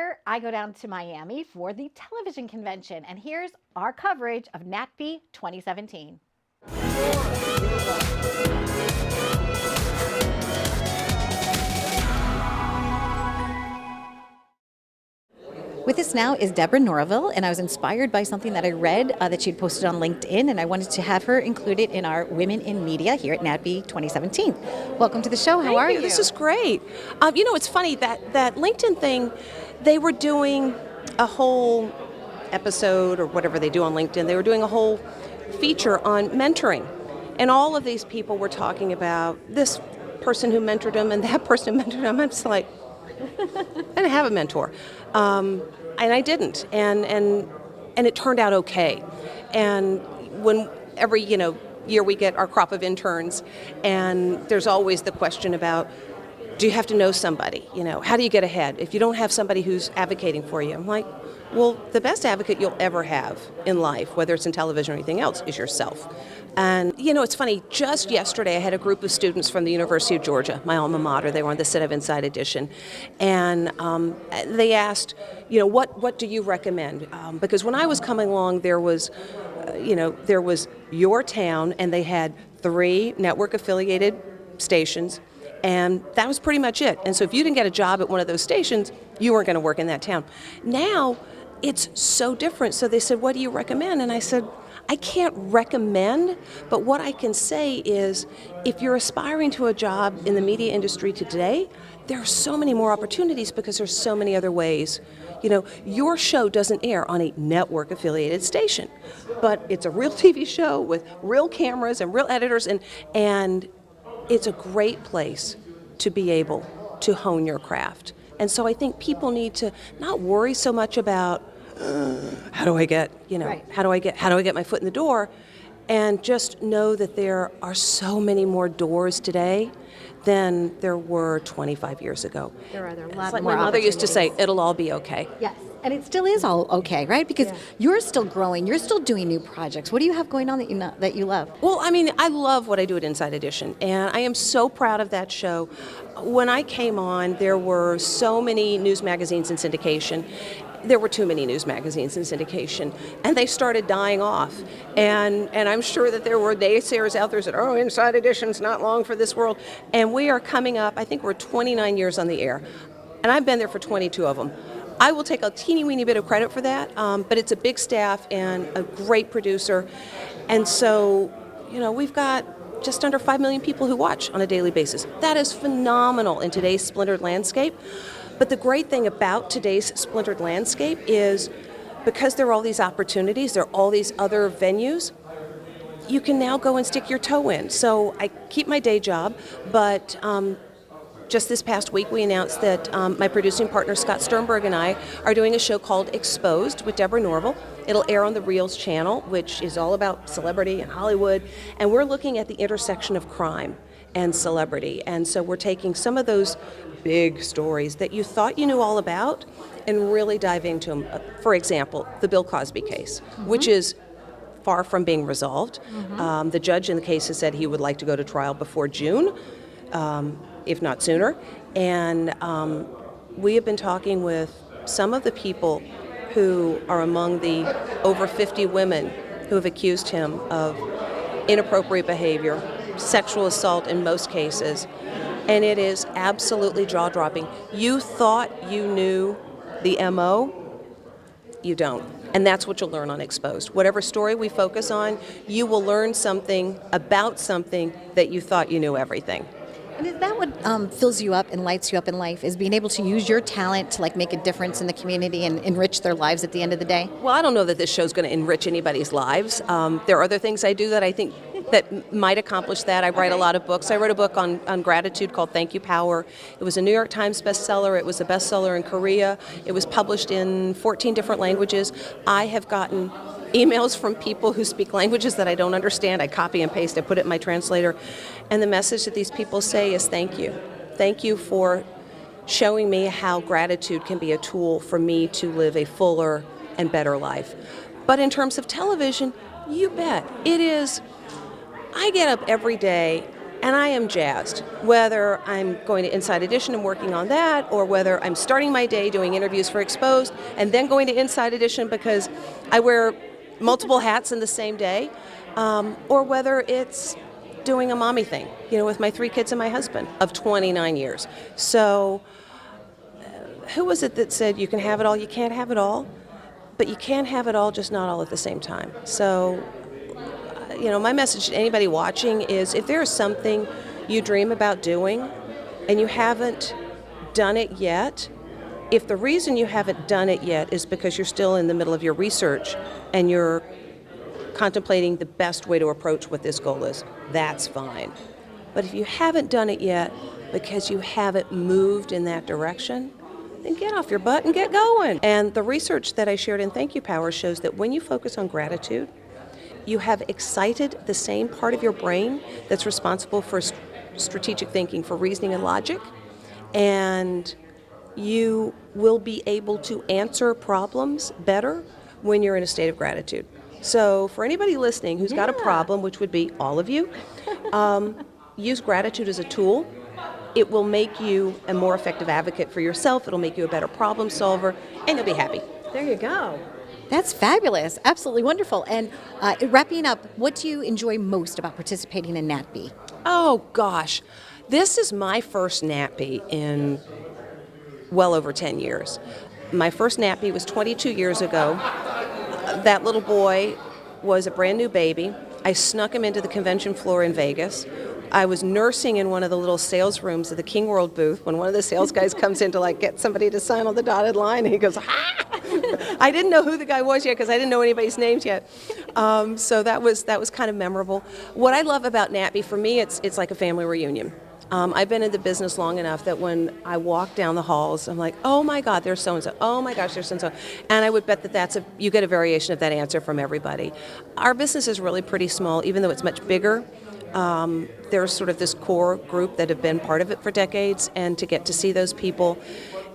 year, I go down to Miami for the television convention, and here's our coverage of NATPE 2017. With us now is Deborah Norville, and I was inspired by something that I read that she'd posted on LinkedIn, and I wanted to have her included in our Women in Media here at NATPE 2017. Welcome to the show. How are you? This is great. It's funny that LinkedIn thing, they were doing a whole episode or whatever they do on LinkedIn. They were doing a whole feature on mentoring, and all of these people were talking about this person who mentored them and that person who mentored them. I'm just like, I didn't have a mentor. And I didn't, and it turned out okay. And when every year we get our crop of interns, and there's always the question about, do you have to know somebody? How do you get ahead if you don't have somebody who's advocating for you? I'm like, well, the best advocate you'll ever have in life, whether it's in television or anything else, is yourself. And, it's funny, just yesterday I had a group of students from the University of Georgia, my alma mater. They were on the Sit Up Inside edition. And they asked, what do you recommend? Because when I was coming along, there was your town, and they had 3 network-affiliated stations, and that was pretty much it. And so if you didn't get a job at one of those stations, you weren't going to work in that town. Now, it's so different. So they said, what do you recommend? And I said, I can't recommend, but what I can say is if you're aspiring to a job in the media industry today, there are so many more opportunities because there's so many other ways. Your show doesn't air on a network-affiliated station, but it's a real TV show with real cameras and real editors, and it's a great place to be able to hone your craft. And so I think people need to not worry so much about how do I get my foot in the door, and just know that there are so many more doors today than there were 25 years ago. There are a lot it's like more my mother used to say, it'll all be okay. Yes, and it still is all okay, right? Because you're still growing, you're still doing new projects. What do you have going on that you love? Well, I love what I do at Inside Edition, and I am so proud of that show. When I came on, there were so many news magazines in syndication. There were too many news magazines in syndication, and they started dying off. And I'm sure that there were naysayers out there that said, Inside Edition's not long for this world. And we are coming up, I think we're 29 years on the air, and I've been there for 22 of them. I will take a teeny weeny bit of credit for that, but it's a big staff and a great producer. And so, we've got just under 5 million people who watch on a daily basis. That is phenomenal in today's splintered landscape. But the great thing about today's splintered landscape is because there are all these opportunities, there are all these other venues, you can now go and stick your toe in. So I keep my day job, but just this past week we announced that my producing partner Scott Sternberg and I are doing a show called Exposed with Deborah Norville. It'll air on the Reels channel, which is all about celebrity and Hollywood, and we're looking at the intersection of crime and celebrity. And so we're taking some of those big stories that you thought you knew all about and really dive into them. For example, the Bill Cosby case, which is far from being resolved. The judge in the case has said he would like to go to trial before June, if not sooner. And we have been talking with some of the people who are among the over 50 women who have accused him of inappropriate behavior, sexual assault in most cases, and it is absolutely jaw-dropping. You thought you knew the MO, you don't. And that's what you'll learn on Exposed. Whatever story we focus on, you will learn something about something that you thought you knew everything. And is that what fills you up and lights you up in life, is being able to use your talent to make a difference in the community and enrich their lives at the end of the day? Well, I don't know that this show's going to enrich anybody's lives. There are other things I do that I think that might accomplish that. I write a lot of books. I wrote a book on gratitude called Thank You Power. It was a New York Times bestseller. It was a bestseller in Korea. It was published in 14 different languages. I have gotten emails from people who speak languages that I don't understand. I copy and paste, I put it in my translator. And the message that these people say is thank you. Thank you for showing me how gratitude can be a tool for me to live a fuller and better life. But in terms of television, you bet. It is, I get up every day And I am jazzed, whether I'm going to Inside Edition and working on that, or whether I'm starting my day doing interviews for Exposed and then going to Inside Edition because I wear multiple hats in the same day, or whether it's doing a mommy thing, with my 3 kids and my husband of 29 years. So who was it that said you can have it all, you can't have it all, but you can have it all, just not all at the same time. So my message to anybody watching is if there is something you dream about doing and you haven't done it yet, if the reason you haven't done it yet is because you're still in the middle of your research and you're contemplating the best way to approach what this goal is, that's fine. But if you haven't done it yet because you haven't moved in that direction, then get off your butt and get going. And the research that I shared in Thank You Power shows that when you focus on gratitude, you have excited the same part of your brain that's responsible for strategic thinking, for reasoning and logic, and you will be able to answer problems better when you're in a state of gratitude. So for anybody listening who's got a problem, which would be all of you, use gratitude as a tool. It will make you a more effective advocate for yourself. It'll make you a better problem solver, and you'll be happy. There you go. That's fabulous. Absolutely wonderful. And wrapping up, what do you enjoy most about participating in NATPE? Oh, gosh. This is my first NATPE in well over 10 years. My first NATPE was 22 years ago. That little boy was a brand new baby. I snuck him into the convention floor in Vegas. I was nursing in one of the little sales rooms of the King World booth when one of the sales guys comes in to get somebody to sign on the dotted line, and he goes, "Ah!" I didn't know who the guy was yet because I didn't know anybody's names yet. So that was kind of memorable. What I love about NATPE, for me, it's like a family reunion. I've been in the business long enough that when I walk down the halls, I'm like, oh my God, there's so-and-so. Oh my gosh, there's so-and-so. And I would bet that you get a variation of that answer from everybody. Our business is really pretty small, even though it's much bigger. There's sort of this core group that have been part of it for decades, and to get to see those people,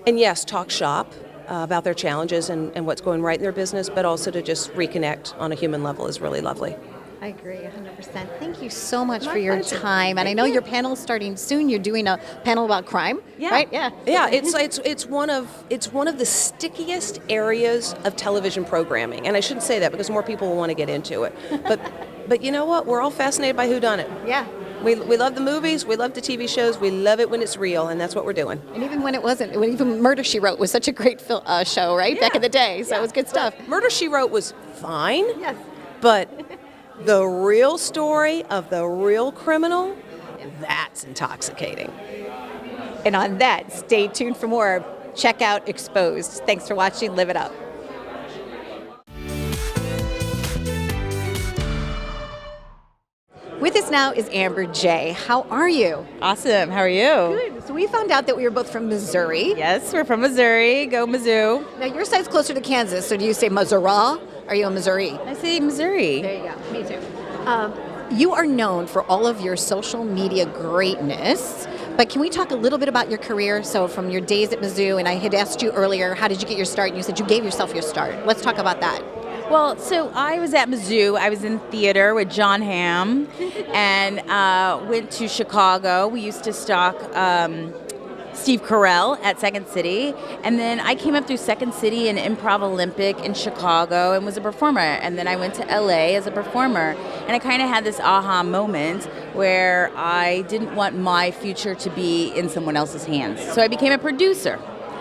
and yes, talk shop about their challenges and what's going right in their business, but also to just reconnect on a human level is really lovely. I agree 100%. Thank you so much for your time. And I know your panel's starting soon. You're doing a panel about crime, right? Yeah. Yeah, it's one of the stickiest areas of television programming. And I shouldn't say that because more people will want to get into it. But you know what? We're all fascinated by whodunit. Yeah. We love the movies, we love the TV shows, we love it when it's real, and that's what we're doing. And even when it wasn't, even Murder, She Wrote was such a great show, right? Back in the day, so it was good stuff. Murder, She Wrote was fine, Yes. but the real story of the real criminal, that's intoxicating. And on that, stay tuned for more. Check out Exposed. Thanks for watching. Live it up. With us now is Amber J. How are you? Awesome. How are you? Good. So we found out that we were both from Missouri. Yes, we're from Missouri. Go Mizzou. Now your side's closer to Kansas, so do you say Missouri? Are you a Missouri? I say Missouri. There you go. Me too. You are known for all of your social media greatness, but can we talk a little bit about your career? So from your days at Mizzou, and I had asked you earlier, how did you get your start? And you said you gave yourself your start. Let's talk about that. Well, so I was at Mizzou. I was in theater with John Hamm and went to Chicago. We used to stock Steve Carell at Second City. And then I came up through Second City and Improv Olympic in Chicago and was a performer. And then I went to LA as a performer. And I kind of had this aha moment where I didn't want my future to be in someone else's hands. So I became a producer.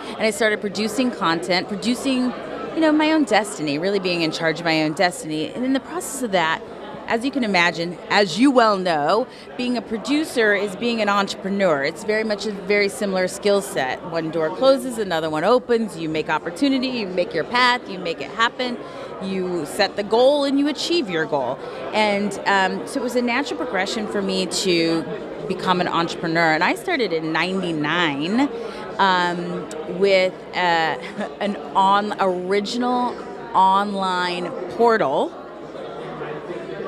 And I started producing content, producing my own destiny, really being in charge of my own destiny. And in the process of that, as you can imagine, as you well know, being a producer is being an entrepreneur. It's very much a very similar skill set. One door closes, another one opens. You make opportunity, you make your path, you make it happen. You set the goal and you achieve your goal. And so it was a natural progression for me to become an entrepreneur. And I started in '99. With an original online portal,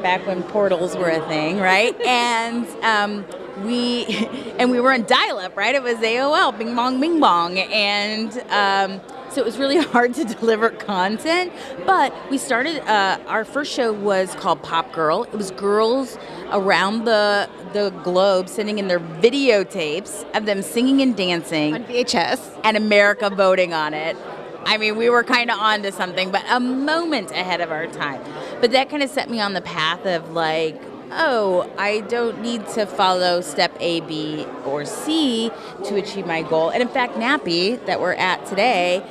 back when portals were a thing, right? And we were on dial-up, right? It was AOL, bing bong, and So it was really hard to deliver content. But we started, our first show was called Pop Girl. It was girls around the globe sending in their videotapes of them singing and dancing. On VHS. And America voting on it. I mean, we were kind of onto something, but a moment ahead of our time. But that kind of set me on the path of like, oh, I don't need to follow step A, B, or C to achieve my goal. And in fact, NATPE, that we're at today,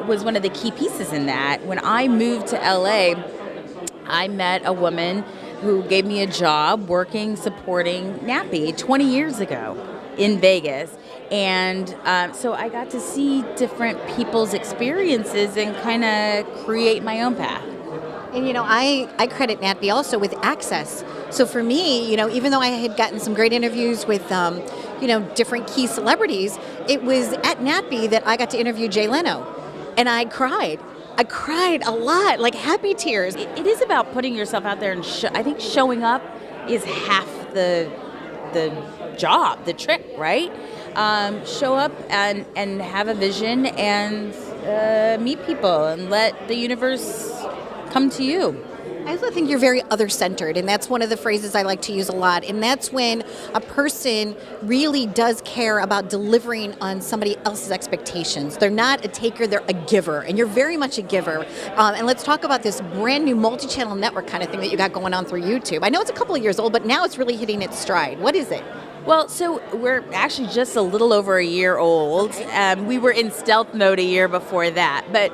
was one of the key pieces in that. When I moved to LA, I met a woman who gave me a job supporting NATPE 20 years ago in Vegas. And so I got to see different people's experiences and kind of create my own path. And, I credit NATPE also with access. So for me, even though I had gotten some great interviews with, different key celebrities, it was at NATPE that I got to interview Jay Leno. And I cried. I cried a lot, like happy tears. It is about putting yourself out there, and I think showing up is half the job, the trick, right? Show up and have a vision and meet people and let the universe come to you. I also think you're very other-centered, and that's one of the phrases I like to use a lot. And that's when a person really does care about delivering on somebody else's expectations. They're not a taker, they're a giver, and you're very much a giver. And let's talk about this brand new multi-channel network kind of thing that you got going on through YouTube. I know it's a couple of years old, but now it's really hitting its stride. What is it? Well, so we're actually just a little over a year old. Okay. We were in stealth mode a year before that. But,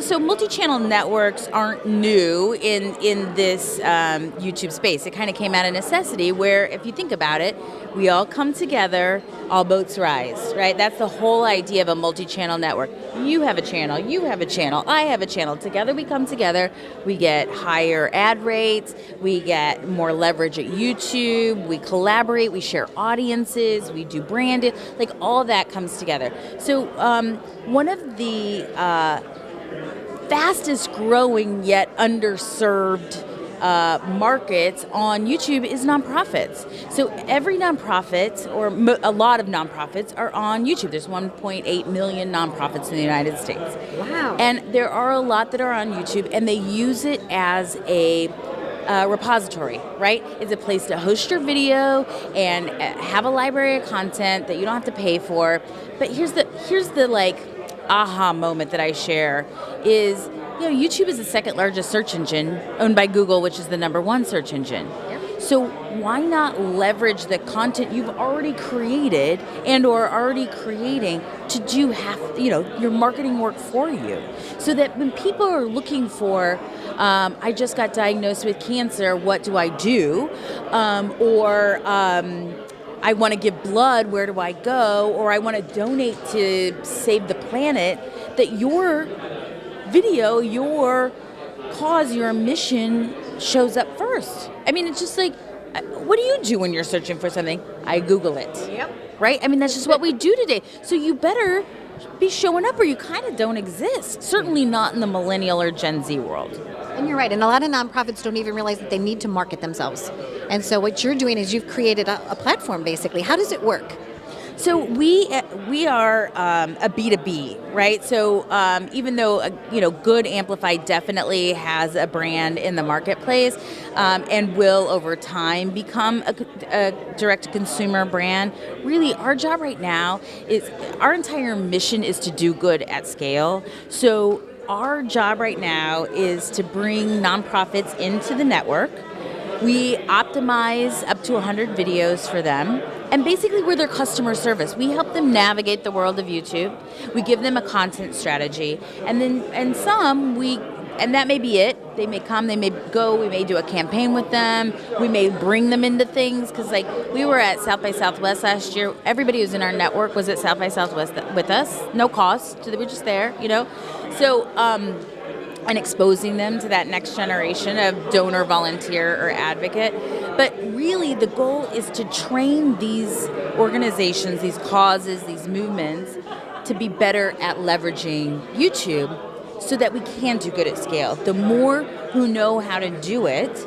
so multi-channel networks aren't new in this YouTube space. It kind of came out of necessity where, if you think about it, we all come together, all boats rise, right? That's the whole idea of a multi-channel network. You have a channel, you have a channel, I have a channel. Together we come together, we get higher ad rates, we get more leverage at YouTube, we collaborate, we share audiences, we do branding, like all that comes together. So one of the fastest growing yet underserved markets on YouTube is nonprofits. So every nonprofit, or a lot of nonprofits, are on YouTube. There's 1.8 million nonprofits in the United States. Wow. And there are a lot that are on YouTube, and they use it as a repository, right? It's a place to host your video and have a library of content that you don't have to pay for. But here's the like aha moment that I share is, YouTube is the second largest search engine, owned by Google, which is the #1 search engine. So why not leverage the content you've already created and or already creating to do your marketing work for you? So that when people are looking for, I just got diagnosed with cancer, what do I do? I want to give blood, where do I go? Or I want to donate to save the planet, that your video, your cause, your mission shows up first. I mean, it's just like, what do you do when you're searching for something? I Google it. Yep. Right? I mean, that's just what we do today. So you better be showing up or you kind of don't exist. Certainly not in the millennial or Gen Z world. And you're right. And a lot of nonprofits don't even realize that they need to market themselves. And so what you're doing is you've created a platform, basically. How does it work? So we are a B2B, right? So even though Good Amplified definitely has a brand in the marketplace and will over time become a direct-to-consumer brand, really our job right now is, our entire mission is to do good at scale. So our job right now is to bring nonprofits into the network. We optimize up to 100 videos for them. And basically, we're their customer service. We help them navigate the world of YouTube. We give them a content strategy. And that may be it. They may come, they may go, we may do a campaign with them. We may bring them into things. Because we were at South by Southwest last year. Everybody who's in our network was at South by Southwest with us. No cost. So they were just there, So, and exposing them to that next generation of donor, volunteer, or advocate. But really, the goal is to train these organizations, these causes, these movements to be better at leveraging YouTube so that we can do good at scale. The more who know how to do it,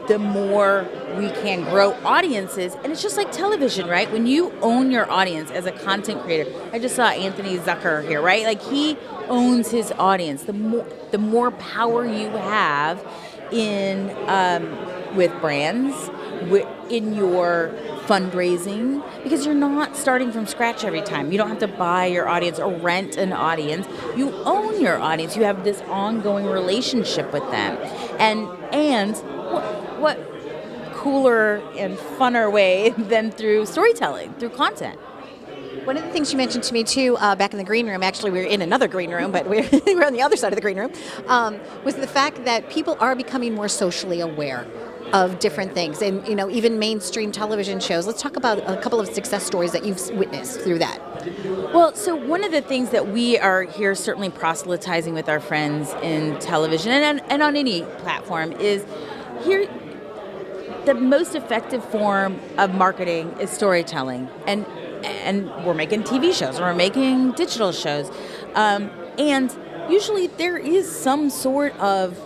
the more we can grow audiences. And it's just like television, right? When you own your audience as a content creator, I just saw Anthony Zucker here, right? Like he owns his audience. The more power you have in with brands, in your fundraising, because you're not starting from scratch every time. You don't have to buy your audience or rent an audience. You own your audience. You have this ongoing relationship with them. And what cooler and funner way than through storytelling, through content. One of the things you mentioned to me too, back in the green room, actually we were in another green room, but we're on the other side of the green room, was the fact that people are becoming more socially aware of different things, and even mainstream television shows. Let's talk about a couple of success stories that you've witnessed through that. Well, so one of the things that we are here certainly proselytizing with our friends in television and on any platform is here. The most effective form of marketing is storytelling, and we're making TV shows, or we're making digital shows, and usually there is some sort of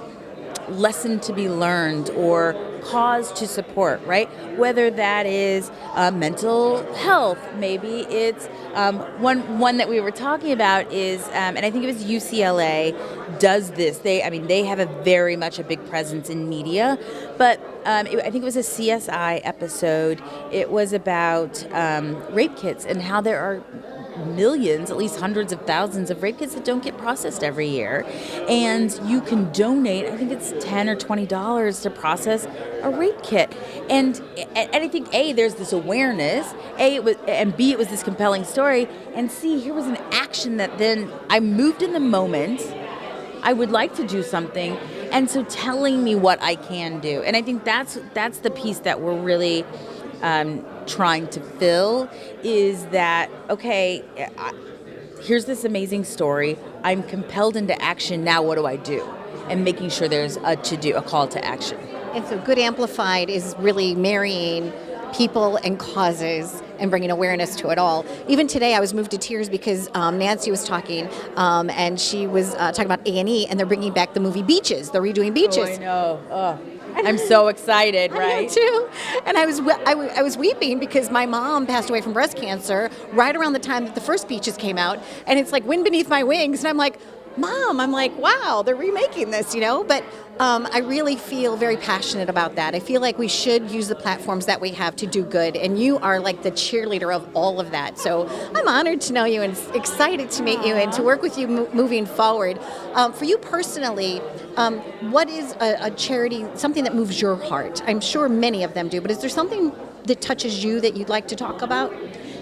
lesson to be learned or cause to support, right? Whether that is mental health, maybe it's one that we were talking about is, and I think it was UCLA does this. They have a very much a big presence in media, but I think it was a CSI episode. It was about rape kits and how there are millions, at least hundreds of thousands of rape kits that don't get processed every year. And you can donate, I think it's $10 or $20 to process a rape kit. And I think A, there's this awareness, and B, it was this compelling story, and C, here was an action that then I moved in the moment. I would like to do something, and so telling me what I can do. And I think that's the piece that we're really trying to fill, is that, okay, here's this amazing story. I'm compelled into action. Now what do I do? And making sure there's a to-do, a call to action. And so Good Amplified is really marrying people and causes and bringing awareness to it all. Even today, I was moved to tears because Nancy was talking, and she was talking about A&E, and they're bringing back the movie Beaches. They're redoing Beaches. Oh, I know. Oh. I'm so excited, right? I am too. And I was weeping because my mom passed away from breast cancer right around the time that the first Beaches came out, and it's like Wind Beneath My Wings, and I'm like, Mom, I'm like, wow, they're remaking this, But I really feel very passionate about that. I feel like we should use the platforms that we have to do good, and you are like the cheerleader of all of that. So I'm honored to know you and excited to meet you and to work with you moving forward. For you personally, what is a charity, something that moves your heart? I'm sure many of them do, but is there something that touches you that you'd like to talk about?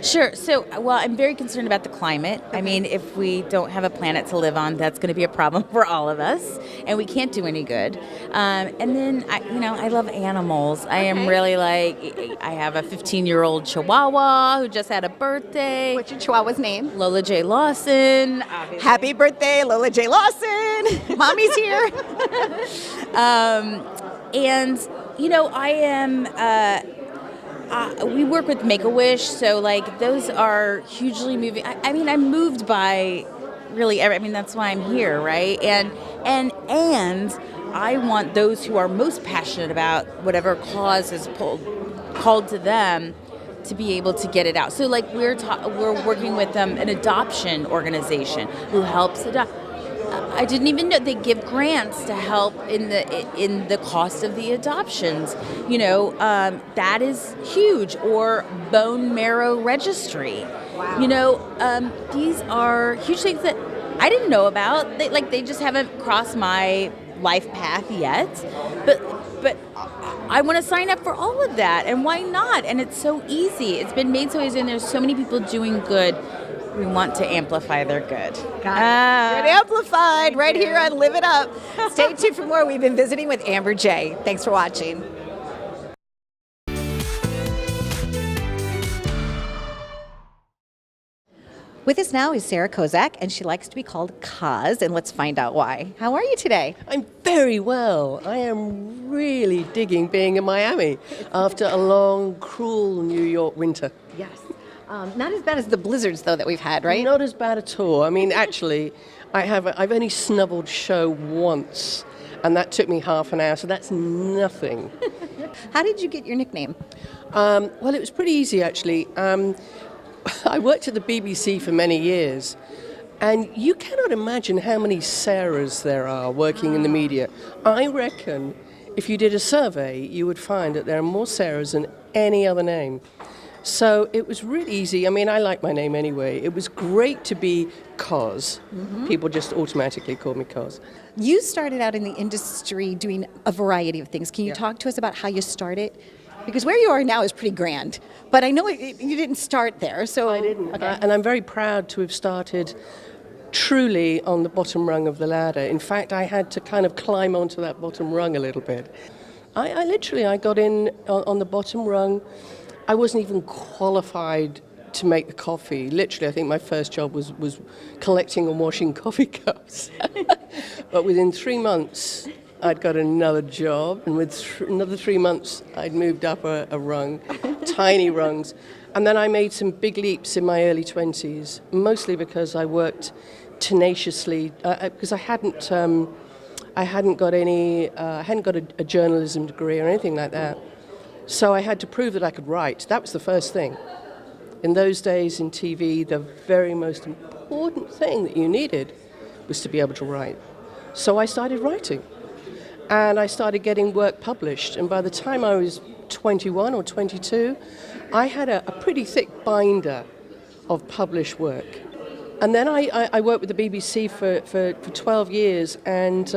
Sure. So, well, I'm very concerned about the climate. Okay. I mean, if we don't have a planet to live on, that's going to be a problem for all of us, and we can't do any good. And then, I love animals. Okay. I am really I have a 15-year-old Chihuahua who just had a birthday. What's your Chihuahua's name? Lola J. Lawson. Obviously. Happy birthday, Lola J. Lawson. Mommy's here. And, I am... we work with Make-A-Wish, so those are hugely moving. I'm moved by really that's why I'm here, right? And I want those who are most passionate about whatever cause is called to them to be able to get it out. So we're working with an adoption organization who helps adopt. I didn't even know they give grants to help in the cost of the adoptions. That is huge. Or bone marrow registry. Wow. These are huge things that I didn't know about. They just haven't crossed my life path yet. But I want to sign up for all of that, and why not? And it's so easy. It's been made so easy, and there's so many people doing good. We want to amplify their good. Good Amplified, right here on Live It Up. Stay tuned for more. We've been visiting with Amber J. Thanks for watching. With us now is Sarah Kozak, and she likes to be called Kaz, and let's find out why. How are you today? I'm very well. I am really digging being in Miami after a long, cruel New York winter. Yes. Not as bad as the blizzards, though, that we've had, right? Not as bad at all. Actually, I've only snubbled show once, and that took me half an hour, so that's nothing How did you get your nickname? Well, it was pretty easy, actually. I worked at the BBC for many years, and you cannot imagine how many Sarahs there are working in the media. I reckon if you did a survey, you would find that there are more Sarahs than any other name. So it was really easy. I mean, I like my name anyway. It was great to be Cos. People just automatically called me Cos. You started out in the industry doing a variety of things. Can you talk to us about how you started? Because where you are now is pretty grand, but I know you didn't start there. So I didn't. Okay. And I'm very proud to have started truly on the bottom rung of the ladder. In fact, I had to kind of climb onto that bottom rung a little bit. I got in on the bottom rung. I wasn't even qualified to make the coffee. Literally, I think my first job was collecting and washing coffee cups. But within 3 months, I'd got another job, and with another 3 months, I'd moved up a rung, tiny rungs. And then I made some big leaps in my early 20s, mostly because I worked tenaciously, because I hadn't got a journalism degree or anything like that. So I had to prove that I could write. That was the first thing. In those days in TV, the very most important thing that you needed was to be able to write. So I started writing. And I started getting work published. And by the time I was 21 or 22, I had a pretty thick binder of published work. And then I worked with the BBC for 12 years, and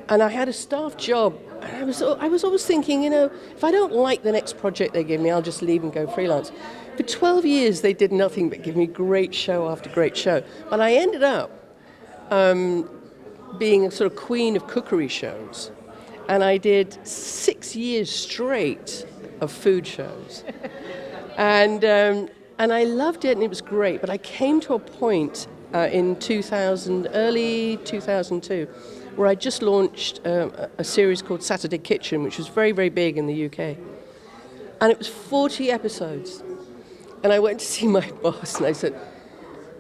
I had a staff job. I was always thinking, if I don't like the next project they give me, I'll just leave and go freelance. For 12 years, they did nothing but give me great show after great show. But I ended up being a sort of queen of cookery shows. And I did 6 years straight of food shows. And I loved it, and it was great. But I came to a point in early 2002, where I just launched a series called Saturday Kitchen, which was very, very big in the UK. And it was 40 episodes. And I went to see my boss, and I said,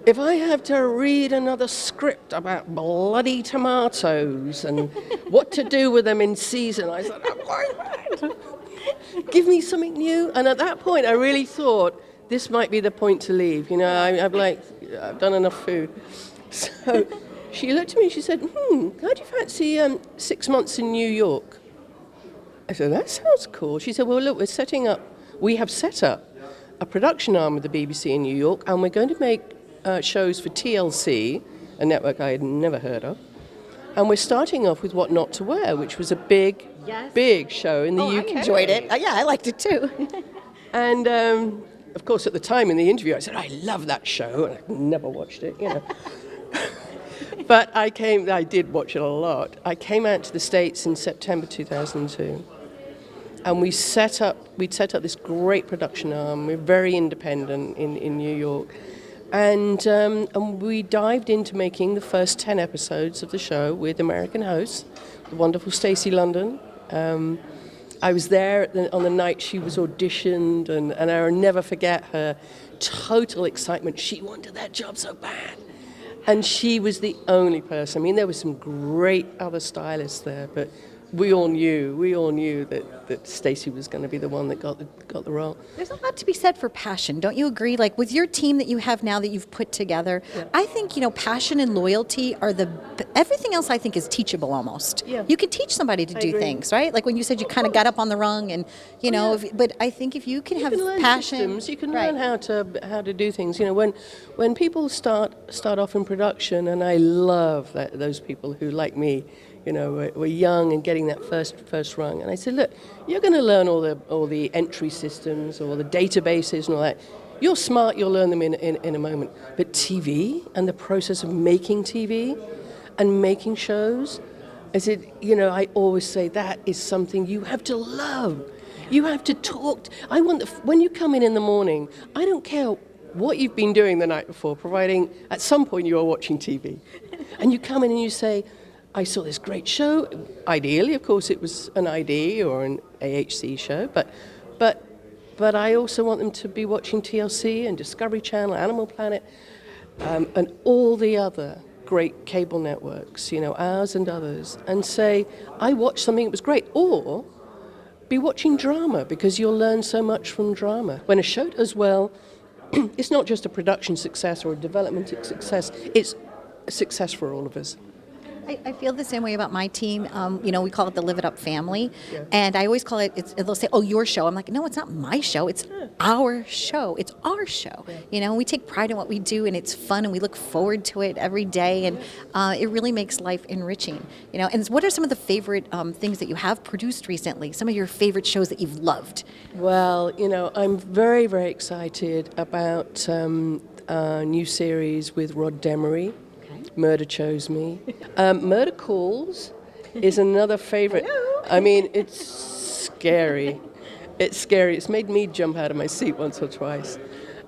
if I have to read another script about bloody tomatoes and what to do with them in season, I said, I'm going mad. Give me something new. And at that point, I really thought, this might be the point to leave. I've done enough food. So she looked at me and she said, how do you fancy 6 months in New York? I said, that sounds cool. She said, well, look, we have set up a production arm of the BBC in New York, and we're going to make shows for TLC, a network I had never heard of. And we're starting off with What Not to Wear, which was a big show in the UK. I enjoyed it. Yeah, I liked it too. And of course, at the time in the interview, I said, I love that show, and I've never watched it, But I did watch it a lot. I came out to the States in September 2002, and we'd set up this great production arm. We're very independent in New York. And we dived into making the first 10 episodes of the show with American hosts, the wonderful Stacey London. I was there on the night she was auditioned, and I'll never forget her total excitement. She wanted that job so bad. And she was the only person. I mean, there were some great other stylists there, but we all knew that Stacey was going to be the one that got the role. There's a lot to be said for passion, don't you agree? Like with your team that you have now that you've put together, I think passion and loyalty are everything else I think is teachable almost. Yeah. You can teach somebody to do agree. things, right? Like when you said you kind of got up on the rung, and but I think if you can have learn passion, systems, you can learn how to do things. When people start off in production, and I love those people who, like me, were young and getting that first rung. And I said, look, you're going to learn all the entry systems or the databases and all that. You're smart, you'll learn them in a moment. But TV and the process of making TV and making shows, I always say that is something you have to love. You have to talk. When you come in the morning, I don't care what you've been doing the night before, providing at some point you are watching TV. And you come in and you say, I saw this great show. Ideally, of course, it was an ID or an AHC show, but I also want them to be watching TLC and Discovery Channel, Animal Planet, and all the other great cable networks, ours and others, and say, I watched something that was great. Or be watching drama, because you'll learn so much from drama. When a show does well, it's not just a production success or a development success, it's a success for all of us. I feel the same way about my team. We call it the Live It Up family. Yeah. And I always call it, they'll say, oh, your show. I'm like, no, it's not my show. It's our show. It's our show. Yeah. We take pride in what we do, and it's fun, and we look forward to it every day. And it really makes life enriching. And what are some of the favorite things that you have produced recently? Some of your favorite shows that you've loved? Well, I'm very, very excited about a new series with Rod Demery. Murder Chose Me. Murder Calls is another favorite. I mean, it's scary. It's scary. It's made me jump out of my seat once or twice.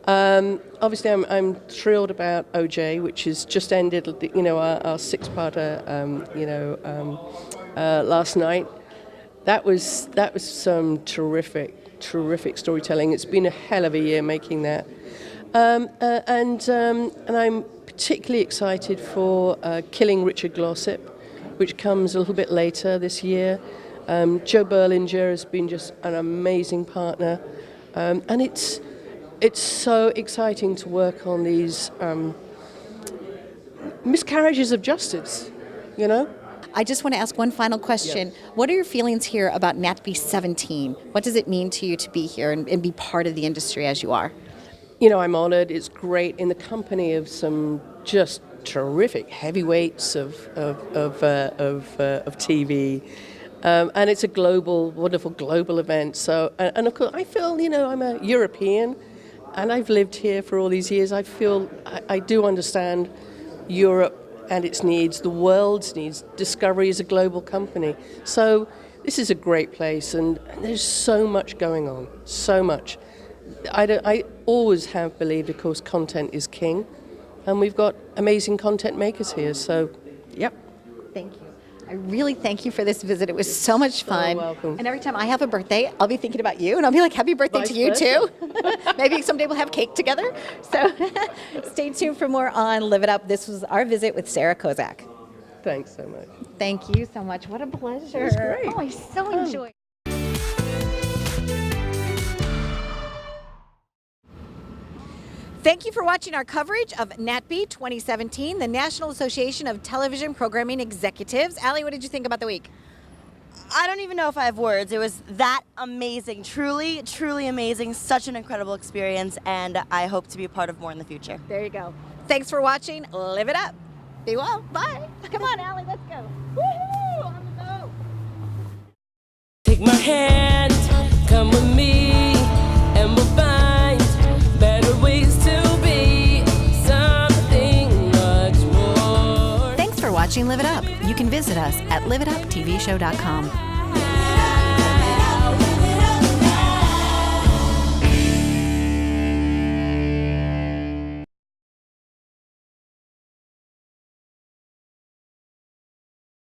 Obviously, I'm thrilled about OJ, which has just ended, our six-parter, last night. That was some terrific storytelling. It's been a hell of a year making that. And I'm particularly excited for Killing Richard Glossip, which comes a little bit later this year. Joe Berlinger has been just an amazing partner, and it's so exciting to work on these miscarriages of justice, I just want to ask one final question. Yes. What are your feelings here about NATPE 17? What does it mean to you to be here and be part of the industry as you are? I'm honored. It's great in the company of some just terrific heavyweights of TV, and it's a wonderful global event. So, and of course, I feel I'm a European, and I've lived here for all these years. I feel I do understand Europe and its needs, the world's needs. Discovery is a global company, so this is a great place, and there's so much going on, so much. I always have believed, of course, content is king, and we've got amazing content makers here, so, yep. Thank you. I really thank you for this visit. It was so much fun. welcome. And every time I have a birthday, I'll be thinking about you, and I'll be like, happy birthday Vice to you, versa. too. Maybe someday we'll have cake together. So stay tuned for more on Live It Up. This was our visit with Sarah Kozak. Thanks so much. Thank you so much. What a pleasure. It was great. Oh, I so enjoyed. Thank you for watching our coverage of NATPE 2017, the National Association of Television Programming Executives. Allie, what did you think about the week? I don't even know if I have words. It was that amazing. Truly, truly amazing. Such an incredible experience, and I hope to be a part of more in the future. There you go. Thanks for watching. Live it up. Be well. Bye. Come on, Allie, let's go. Woohoo! On the go. Take my hand, come with me, and we'll find better ways to be something much more. Thanks for watching Live It Up. You can visit us at liveituptvshow.com.